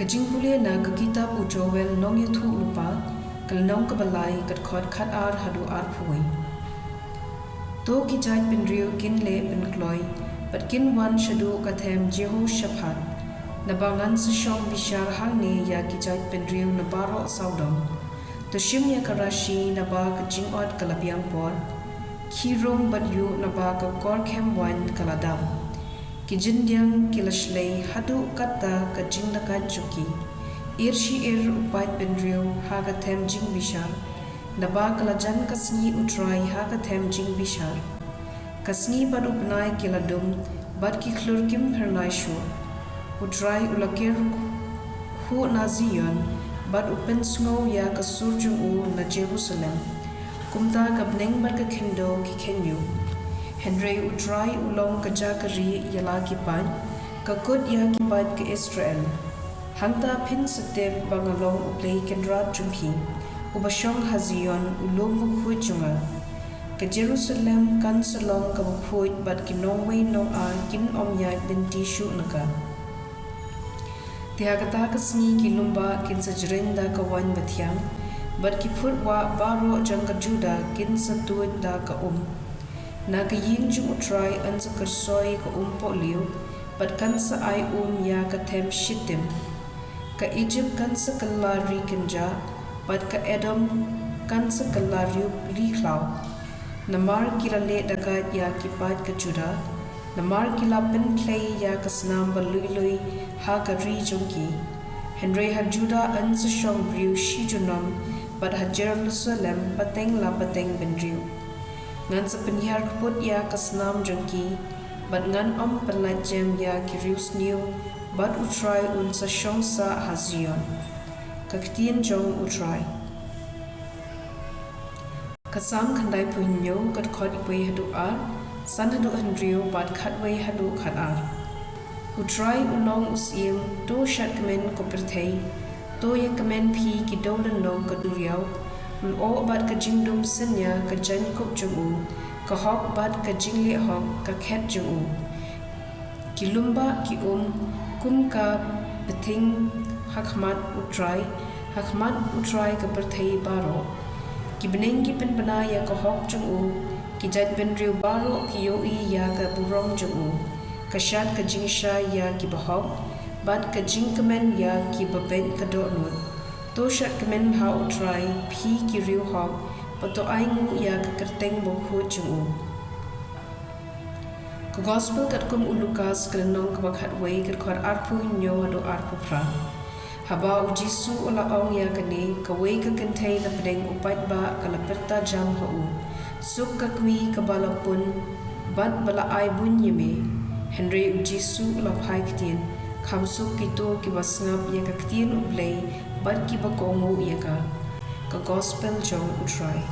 jingpule na kita pujowel nong ithuh lupa nong kabalai khot khat ar hadu ar phuai to ki jai bynriew Kine kloi but kin wan shadu kathem jeho shaphat nabangan sa shong bishar hangne ya ki jai bynriew na baro saudom to shim ya karashi na ba ka jingot kalabiang por khirong badyu na ba ka kor khem wan kaladam ki jindyang kilashlei hadu katta ka jingnaka suki irshi upai bynriew haga them jingbishar naba kalajan kasni utrai haga them jingbishar kasni bad upnai kiladum bad ki klurkim hernai shu utrai ulakir hu nazion bad upen sngo ya kasurjung u na Jerusalem kumta kabneng bad ka khendo ki khenyu Henry utrai ulong ka jakari yala ki pan ka kod ya ki bad ka Israel hangta pin satep bangalong U Blei kendra jumpi ubashong hazion ulong bukhuit junga ka Jerusalem kan salong ka bukhuit bad ki nongway nong a kin omya dinti shu naka tiagata kasni ki lumba kin sa jrenda ka wan bathyang bad ki phutwa baro jangka juda kin sa tuit da ka na ka yin jung utrai an sa karsoi ka po liu bad kan sa ai ya ka them shitim ka Egypt kan sa kalari kinja bad ka Edom kan sa kalari liklau namar kilale dagat ya kipat ka Juda namar kilapen clay ya ka snam balului ha ka ri jongki Henry ha Juda an sa shong briew shijunam bad ha Jerusalem pateng la pateng bynriew ngan sa penyar kaput ya ka snam jongki bad ngan pelajem ya ki rius new bad utrai un sa shong sa hazion ka ktien jong utrai kasam khandai punyo kat khot we hadu ar san hadu Henryo bad khat we hadu khat ar utrai unong usim to shat kemen ko perthei to ye kemen phi ki dolan nong ka duriau ul o bad ka jingdum senya ka jan kop jumu ka hok bad ka jingle hok ka khet jumu kilumba ki kum ka bething hakmat utrai ka perthei baro ki beneng ki pen bana ya ka hok jumu ki jat bynriew baro ki yo ya ka burong jumu ka shat ka jingsha ya ki bahok bad ka jingkamen ya ki babet ka donut to shat kamen ha utrai phi ki riu hok pato aingu ya ka kerteng bokhu jumu ka gospel kat kum ulukas krenong ka bakhat wei kat khor arpu nyo do arpu pra haba ujisu ula ong ya kane ka wei ka kentei la pedeng upat ba kala perta jam ha u suk ka kmi ka balapun bad bala ai bun yeme Henry ujisu ula phai ktien kham suk ki to ki basngap ya ka ktien U Blei bad ki ba kongu ya ka gospel jong utrai